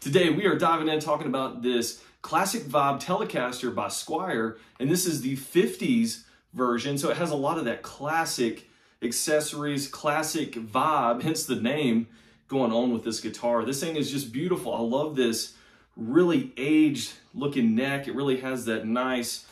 Today we are diving in talking about this classic vibe Telecaster by Squire, and this is the 50s version, so it has a lot of that classic accessories, classic vibe, hence the name going on with this guitar. This thing is just beautiful. I love this really aged looking neck. It really has that nice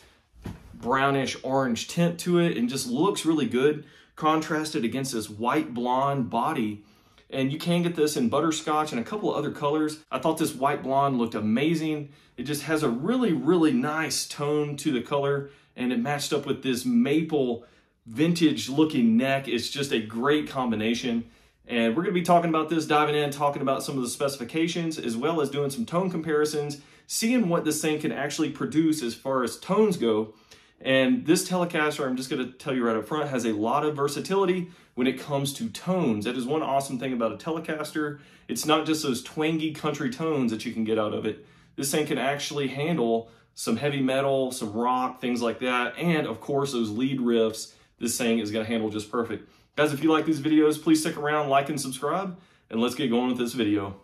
brownish orange tint to it and just looks really good contrasted against this white blonde body. And you can get this in butterscotch and a couple of other colors. I thought this white blonde looked amazing. It just has a really nice tone to the color, and it matched up with this maple vintage looking neck. It's just a great combination. And we're gonna be talking about this, diving in, talking about some of the specifications, as well as doing some tone comparisons, seeing what this thing can actually produce as far as tones go. And this Telecaster, I'm just gonna tell you right up front, has a lot of versatility when it comes to tones. That is one awesome thing about a Telecaster. It's not just those twangy country tones that you can get out of it. This thing can actually handle some heavy metal, some rock, things like that. And of course, those lead riffs, this thing is gonna handle just perfect. Guys, if you like these videos, please stick around, like and subscribe, and let's get going with this video.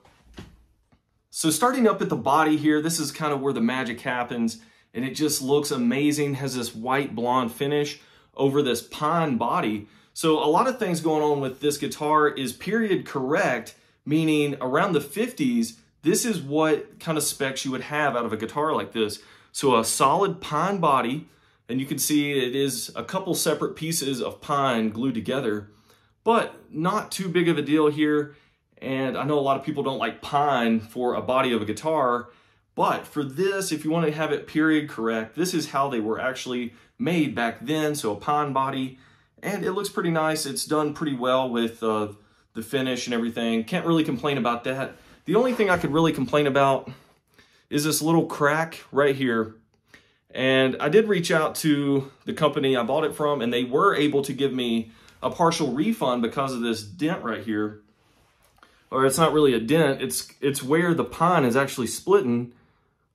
So starting up at the body here, this is kind of where the magic happens, and it just looks amazing. Has this white blonde finish over this pine body. So a lot of things going on with this guitar is period correct, meaning around the 50s, this is what kind of specs you would have out of a guitar like this. So a solid pine body, and you can see it is a couple separate pieces of pine glued together, but not too big of a deal here. And I know a lot of people don't like pine for a body of a guitar, but for this, if you want to have it period correct, this is how they were actually made back then. So a pine body, and it looks pretty nice. It's done pretty well with the finish and everything. Can't really complain about that. The only thing I could really complain about is this little crack right here. And I did reach out to the company I bought it from, and they were able to give me a partial refund because of this dent right here. Or it's not really a dent, it's where the pine is actually splitting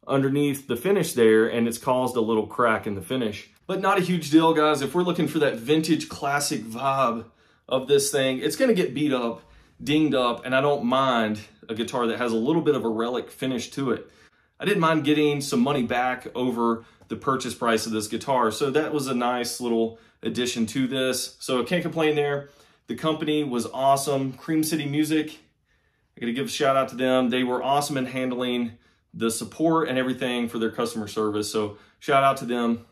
underneath the finish there, and it's caused a little crack in the finish. But not a huge deal, guys. If we're looking for that vintage classic vibe of this thing, it's gonna get beat up, dinged up, and I don't mind a guitar that has a little bit of a relic finish to it. I didn't mind getting some money back over the purchase price of this guitar, so that was a nice little addition to this. So I can't complain there. The company was awesome. Cream City Music, I gotta give a shout out to them. They were awesome in handling the support and everything for their customer service, so shout out to them.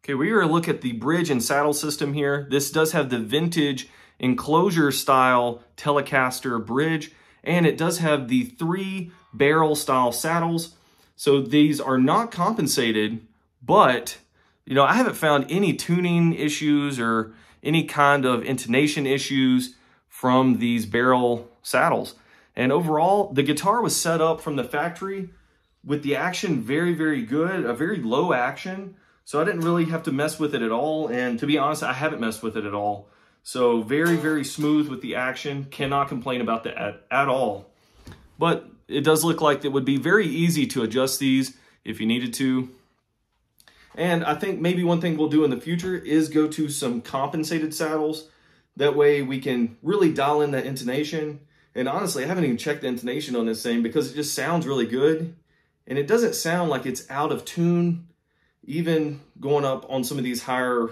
Okay, we're gonna look at the bridge and saddle system here. This does have the vintage enclosure style Telecaster bridge, and it does have the 3 barrel style saddles. So these are not compensated, but you know, I haven't found any tuning issues or any kind of intonation issues from these barrel saddles. And overall, the guitar was set up from the factory with the action very good, a very low action. So I didn't really have to mess with it at all. And to be honest, I haven't messed with it at all. So very smooth with the action. Cannot complain about that at all. But it does look like it would be very easy to adjust these if you needed to. And I think maybe one thing we'll do in the future is go to some compensated saddles. That way we can really dial in that intonation. And honestly, I haven't even checked the intonation on this thing because it just sounds really good. And it doesn't sound like it's out of tune, even going up on some of these higher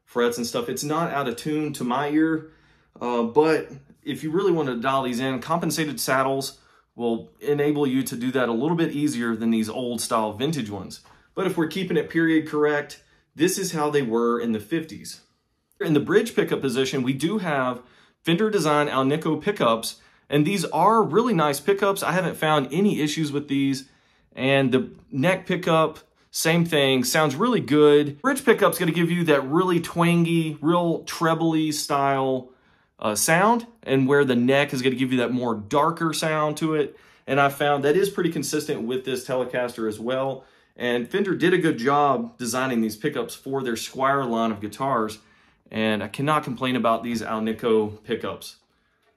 frets and stuff. It's not out of tune to my ear. But if you really want to dial these in, compensated saddles will enable you to do that a little bit easier than these old style vintage ones. But if we're keeping it period correct, this is how they were in the 50s. In the bridge pickup position, we do have Fender design Nico pickups, and these are really nice pickups. I haven't found any issues with these. And the neck pickup, same thing, sounds really good. Bridge pickup's gonna give you that really twangy, real trebly style sound, and where the neck is gonna give you that more darker sound to it. And I found that is pretty consistent with this Telecaster as well. And Fender did a good job designing these pickups for their Squire line of guitars. And I cannot complain about these Nico pickups.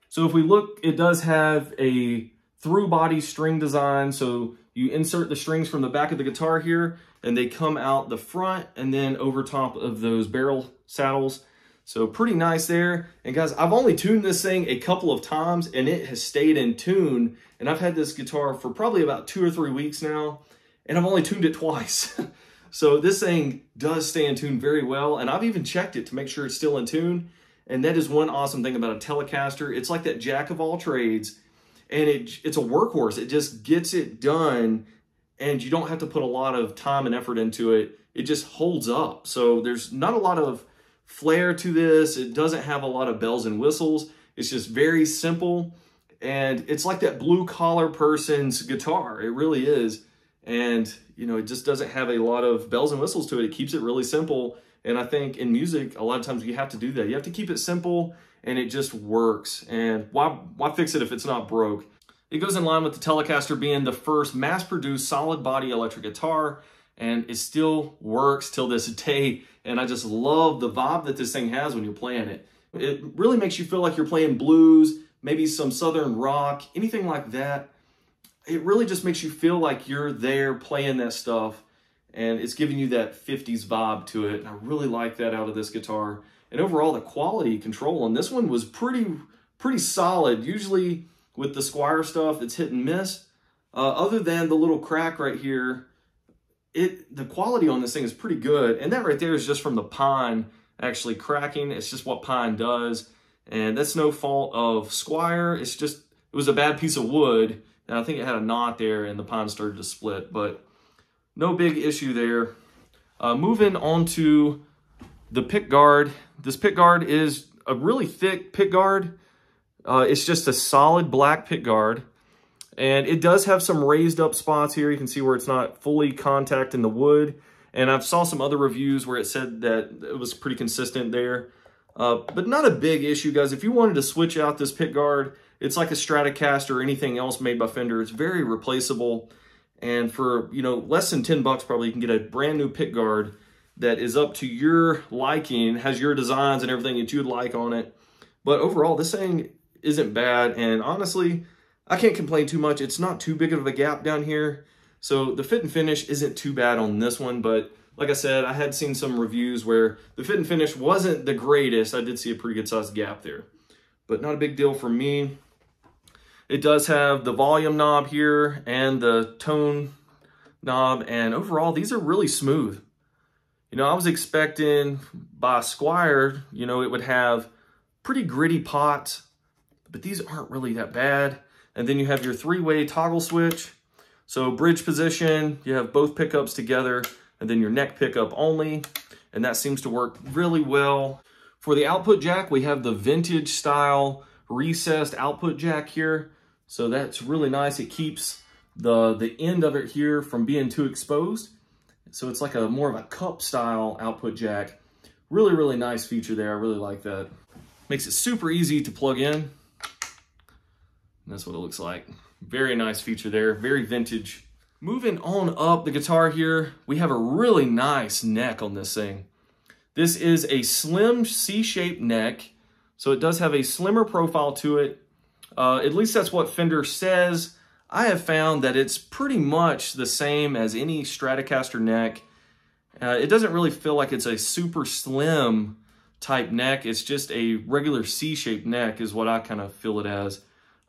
So if we look, it does have a through body string design. So you insert the strings from the back of the guitar here, and they come out the front and then over top of those barrel saddles. So pretty nice there. And guys, I've only tuned this thing a couple of times and it has stayed in tune. And I've had this guitar for probably about 2 or 3 weeks now, and I've only tuned it twice. So this thing does stay in tune very well. And I've even checked it to make sure it's still in tune. And that is one awesome thing about a Telecaster. It's like that jack of all trades, and it's a workhorse. It just gets it done, and you don't have to put a lot of time and effort into it. It just holds up. So there's not a lot of flair to this. It doesn't have a lot of bells and whistles. It's just very simple, and it's like that blue collar person's guitar. It really is. And you know, it just doesn't have a lot of bells and whistles to it. It keeps it really simple. And I think in music, a lot of times you have to do that. You have to keep it simple, and it just works. And why fix it if it's not broke? It goes in line with the Telecaster being the first mass-produced solid body electric guitar, and it still works till this day. And I just love the vibe that this thing has when you're playing it. It really makes you feel like you're playing blues, maybe some southern rock, anything like that. It really just makes you feel like you're there playing that stuff, and it's giving you that 50s vibe to it. And I really like that out of this guitar. And overall, the quality control on this one was pretty solid. Usually with the Squire stuff, it's hit and miss. Other than the little crack right here, the quality on this thing is pretty good. And that right there is just from the pine actually cracking. It's just what pine does. And that's no fault of Squire. It's just, it was a bad piece of wood. And I think it had a knot there and the pine started to split, but no big issue there. Moving on to the Pickguard. This Pickguard is a really thick Pickguard. It's just a solid black Pickguard. And it does have some raised up spots here. You can see where it's not fully contacting the wood. And I've saw some other reviews where it said that it was pretty consistent there. But not a big issue, guys. If you wanted to switch out this Pickguard, it's like a Stratocaster or anything else made by Fender. It's very replaceable. And for, you know, less than 10 bucks probably, you can get a brand new Pickguard that is up to your liking, has your designs and everything that you'd like on it. But overall, this thing isn't bad. And honestly, I can't complain too much. It's not too big of a gap down here. So the fit and finish isn't too bad on this one. But like I said, I had seen some reviews where the fit and finish wasn't the greatest. I did see a pretty good sized gap there, but not a big deal for me. It does have the volume knob here and the tone knob, and overall, these are really smooth. You know, I was expecting by Squire, you know, it would have pretty gritty pots, but these aren't really that bad. And then you have your 3-way toggle switch. So bridge position, you have both pickups together, and then your neck pickup only, and that seems to work really well. For the output jack, we have the vintage style recessed output jack here. So that's really nice. It keeps the end of it here from being too exposed. So it's like a more of a cup style output jack. Really, really nice feature there. I really like that. Makes it super easy to plug in. And that's what it looks like. Very nice feature there. Very vintage. Moving on up the guitar here, we have a really nice neck on this thing. This is a slim C-shaped neck. So it does have a slimmer profile to it. At least that's what Fender says. I have found that it's pretty much the same as any Stratocaster neck. It doesn't really feel like it's a super slim type neck. It's just a regular C-shaped neck is what I kind of feel it as.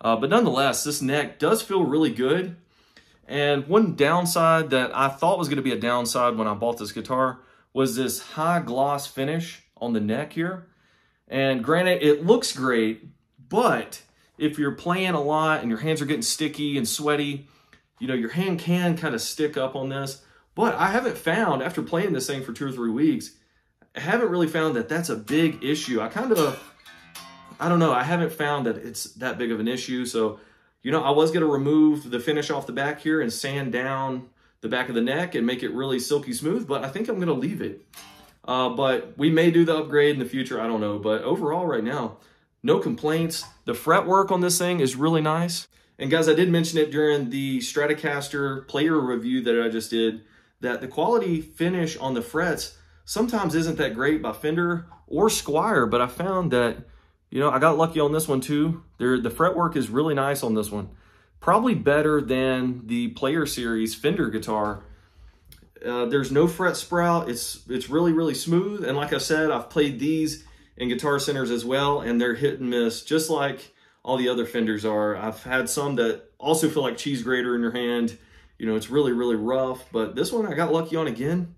But nonetheless, this neck does feel really good. And one downside that I thought was going to be a downside when I bought this guitar was this high gloss finish on the neck here. And granted, it looks great, but if you're playing a lot and your hands are getting sticky and sweaty, you know, your hand can kind of stick up on this. But I haven't found, after playing this thing for 2 or 3 weeks, I haven't really found that that's a big issue. I don't know, I haven't found that it's that big of an issue. So, you know, I was going to remove the finish off the back here and sand down the back of the neck and make it really silky smooth, but I think I'm going to leave it. But we may do the upgrade in the future, I don't know. But overall right now, no complaints. The fretwork on this thing is really nice. And guys, I did mention it during the Stratocaster player review that I just did, that the quality finish on the frets sometimes isn't that great by Fender or Squire, but I found that, you know, I got lucky on this one too. The fretwork is really nice on this one. Probably better than the Player Series Fender guitar. There's no fret sprout. It's really, really smooth. And like I said, I've played these in Guitar Centers as well, and they're hit and miss, just like all the other Fenders are. I've had some that also feel like cheese grater in your hand. You know, it's really, really rough, but this one I got lucky on again.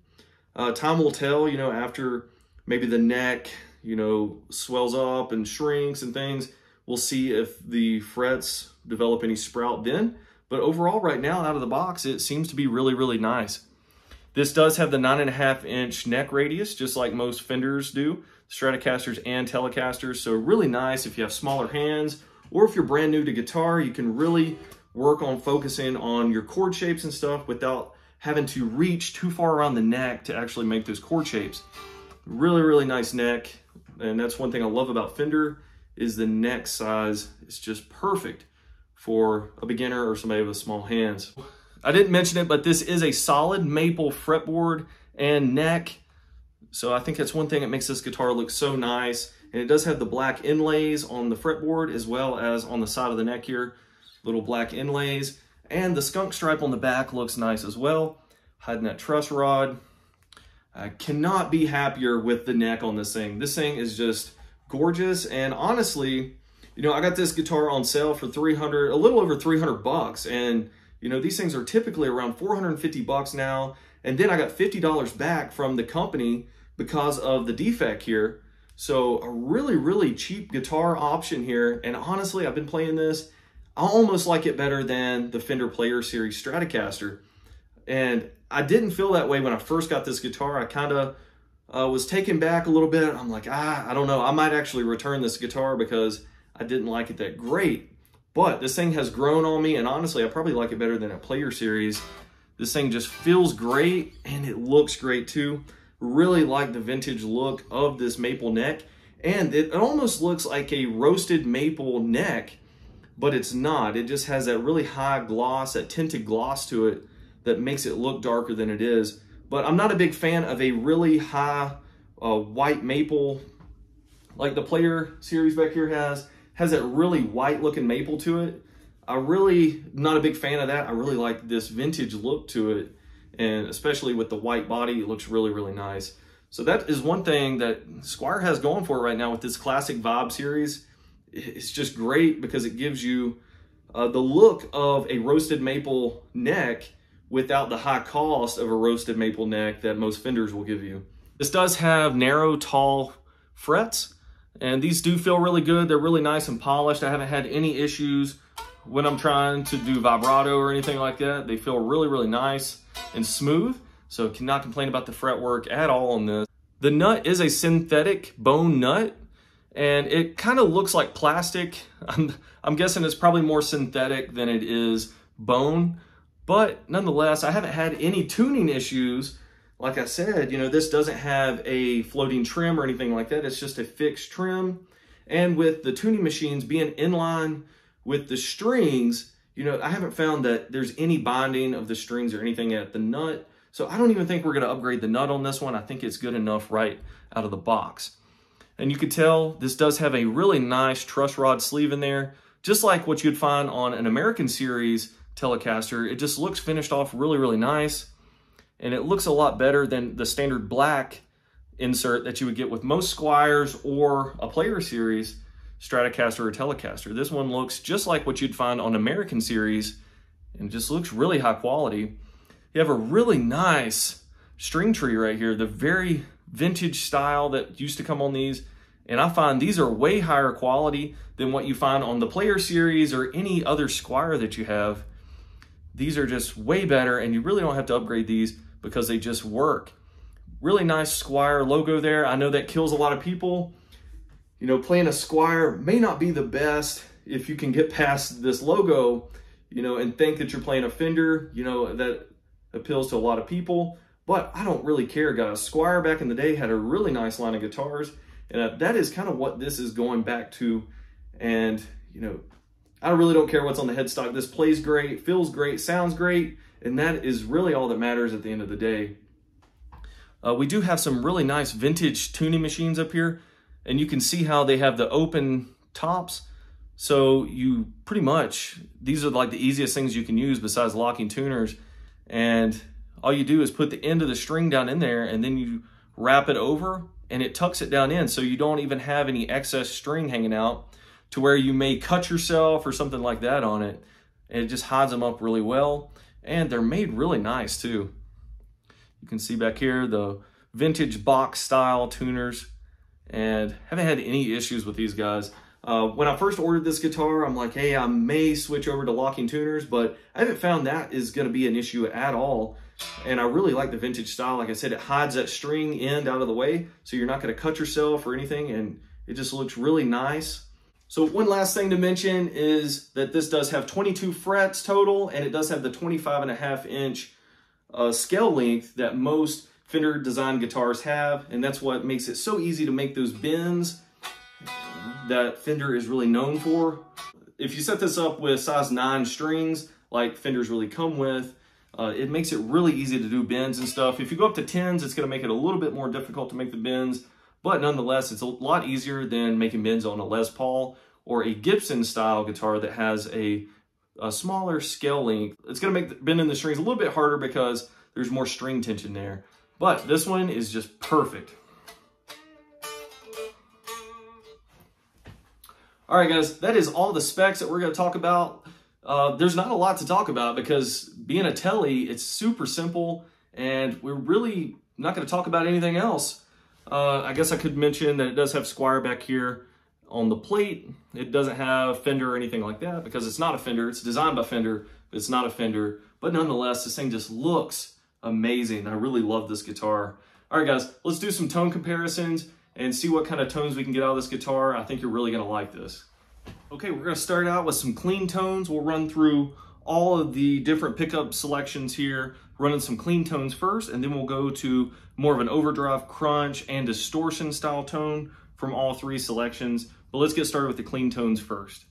Time will tell, you know, after maybe the neck, you know, swells up and shrinks and things. We'll see if the frets develop any sprout then. But overall, right now, out of the box, it seems to be really, really nice. This does have the 9.5-inch neck radius, just like most Fenders do, Stratocasters and Telecasters. So really nice if you have smaller hands, or if you're brand new to guitar, you can really work on focusing on your chord shapes and stuff without having to reach too far around the neck to actually make those chord shapes. Really, really nice neck. And that's one thing I love about Fender, is the neck size is just perfect for a beginner or somebody with small hands. I didn't mention it, but this is a solid maple fretboard and neck. So I think that's one thing that makes this guitar look so nice. And it does have the black inlays on the fretboard as well as on the side of the neck here, little black inlays. And the skunk stripe on the back looks nice as well, hiding that truss rod. I cannot be happier with the neck on this thing. This thing is just gorgeous. And honestly, you know, I got this guitar on sale for a little over 300 bucks. And, you know, these things are typically around 450 bucks now. And then I got $50 back from the company because of the defect here. So a really, really cheap guitar option here. And honestly, I've been playing this. I almost like it better than the Fender Player Series Stratocaster. And I didn't feel that way when I first got this guitar. I kind of was taken back a little bit. I'm like, I don't know. I might actually return this guitar because I didn't like it that great. But this thing has grown on me, and honestly, I probably like it better than a Player Series. This thing just feels great, and it looks great too. Really like the vintage look of this maple neck. And it almost looks like a roasted maple neck, but it's not. It just has that really high gloss, that tinted gloss to it that makes it look darker than it is. But I'm not a big fan of a really high white maple like the Player Series back here has that really white looking maple to it. Not a big fan of that. I really like this vintage look to it, and especially with the white body, it looks really, really nice. So that is one thing that Squire has going for it right now with this classic Vibe series. It's just great because it gives you the look of a roasted maple neck without the high cost of a roasted maple neck that most Fenders will give you. This does have narrow, tall frets, and these do feel really good. They're really nice and polished. I haven't had any issues when I'm trying to do vibrato or anything like that. They feel really, really nice and smooth, so cannot complain about the fretwork at all on this. The nut is a synthetic bone nut, and it kind of looks like plastic. I'm guessing it's probably more synthetic than it is bone, but nonetheless, I haven't had any tuning issues. Like I said, you know, this doesn't have a floating trim or anything like that. It's just a fixed trim. And with the tuning machines being in line with the strings, you know, I haven't found that there's any binding of the strings or anything at the nut. So I don't even think we're going to upgrade the nut on this one. I think it's good enough right out of the box. And you could tell this does have a really nice truss rod sleeve in there, just like what you'd find on an American Series Telecaster. It just looks finished off really, really nice. And it looks a lot better than the standard black insert that you would get with most Squires or a Player Series Stratocaster or Telecaster. This one looks just like what you'd find on American Series and just looks really high quality. You have a really nice string tree right here, the very vintage style that used to come on these. And I find these are way higher quality than what you find on the Player Series or any other Squire that you have. These are just way better, and you really don't have to upgrade these because they just work. Really nice Squire logo there. I know that kills a lot of people. You know, playing a Squire may not be the best if you can get past this logo, you know, and think that you're playing a Fender. You know, that appeals to a lot of people, but I don't really care, guys. Squire back in the day had a really nice line of guitars, and that is kind of what this is going back to. And, you know, I really don't care what's on the headstock. This plays great, feels great, sounds great, and that is really all that matters at the end of the day. We do have some really nice vintage tuning machines up here, and you can see how they have the open tops. So you pretty much, these are like the easiest things you can use besides locking tuners. And all you do is put the end of the string down in there, and then you wrap it over and it tucks it down in so you don't even have any excess string hanging out to where you may cut yourself or something like that on it. And it just hides them up really well. And they're made really nice too. You can see back here the vintage box style tuners, and haven't had any issues with these guys. When I first ordered this guitar, I'm like, hey, I may switch over to locking tuners, but I haven't found that is going to be an issue at all. And I really like the vintage style. Like I said, it hides that string end out of the way, so you're not going to cut yourself or anything, and it just looks really nice. So one last thing to mention is that this does have 22 frets total, and it does have the 25.5-inch scale length that most Fender design guitars have, and that's what makes it so easy to make those bends that Fender is really known for. If you set this up with size 9 strings, like Fenders really come with, it makes it really easy to do bends and stuff. If you go up to 10s, it's going to make it a little bit more difficult to make the bends, but nonetheless, it's a lot easier than making bends on a Les Paul or a Gibson style guitar that has a smaller scale length. It's going to make bending the strings a little bit harder because there's more string tension there. But this one is just perfect. All right, guys, that is all the specs that we're going to talk about. There's not a lot to talk about because being a Tele, it's super simple, and we're really not going to talk about anything else. I guess I could mention that it does have Squire back here on the plate. It doesn't have Fender or anything like that because it's not a Fender. It's designed by Fender, but it's not a Fender. But nonetheless, this thing just looks amazing. I really love this guitar. All right, guys, let's do some tone comparisons and see what kind of tones we can get out of this guitar. I think you're really going to like this. Okay, we're going to start out with some clean tones. We'll run through all of the different pickup selections here, running some clean tones first, and then we'll go to more of an overdrive, crunch, and distortion style tone from all 3 selections. But let's get started with the clean tones first.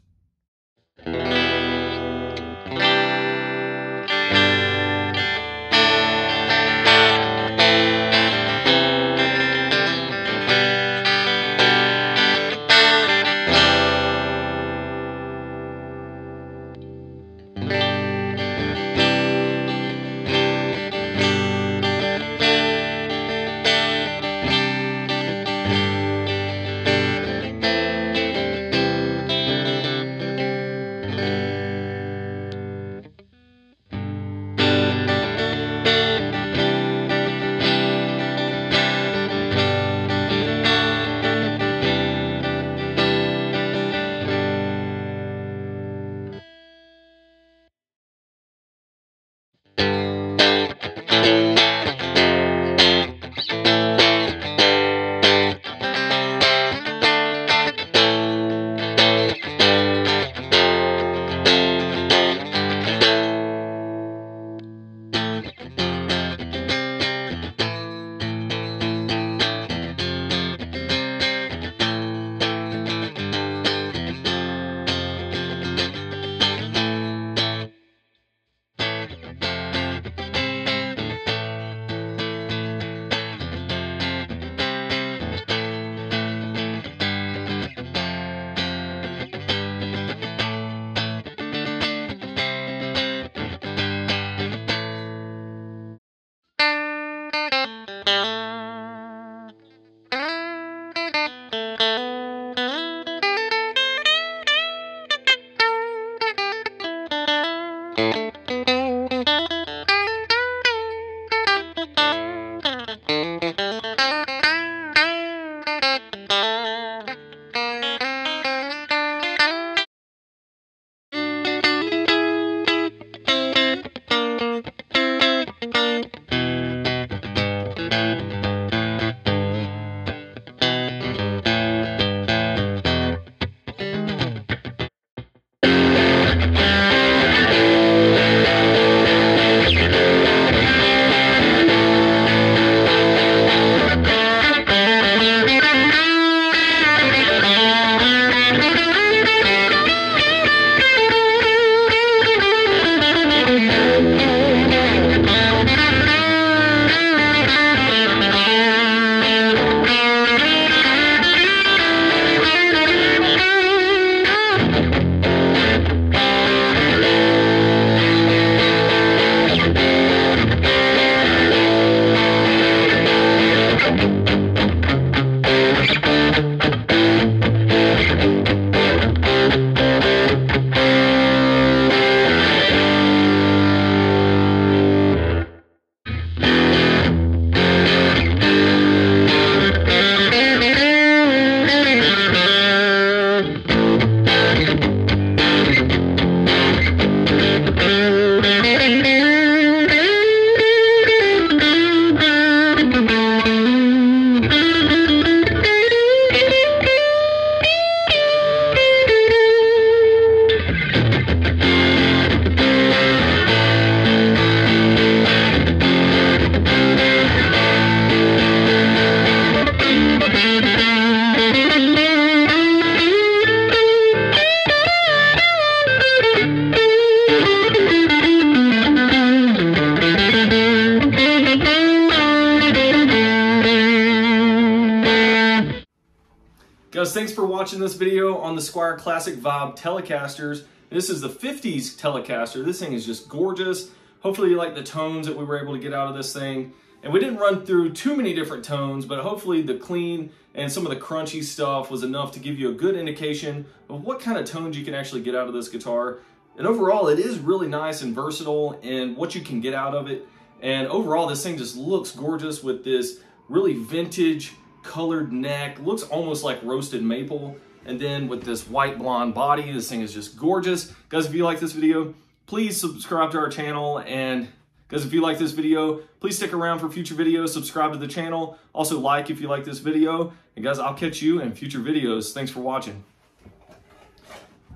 thanks for watching this video on the Squire Classic Vibe Telecasters. This is the 50s Telecaster. This thing is just gorgeous. Hopefully you like the tones that we were able to get out of this thing. And we didn't run through too many different tones, but hopefully the clean and some of the crunchy stuff was enough to give you a good indication of what kind of tones you can actually get out of this guitar. And overall, it is really nice and versatile in what you can get out of it. And overall, this thing just looks gorgeous with this really vintage colored neck. Looks almost like roasted maple. And then with this white blonde body, this thing is just gorgeous. Guys, if you like this video, please subscribe to our channel. And guys, if you like this video, please stick around for future videos. Subscribe to the channel. Also like if you like this video. And guys, I'll catch you in future videos. Thanks for watching.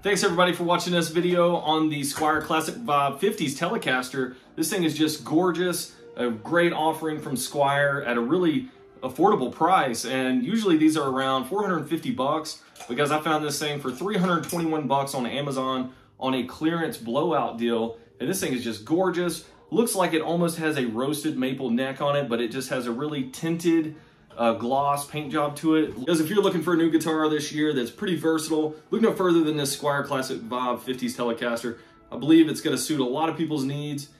Thanks everybody for watching this video on the Squire Classic Vibe 50s Telecaster. This thing is just gorgeous. A great offering from Squire at a really affordable price. And usually these are around 450 bucks. But guys, I found this thing for 321 bucks on Amazon on a clearance blowout deal. And this thing is just gorgeous. Looks like it almost has a roasted maple neck on it, but it just has a really tinted gloss paint job to it. Guys, if you're looking for a new guitar this year that's pretty versatile, look no further than this Squire Classic Vibe 50s Telecaster. I believe it's going to suit a lot of people's needs.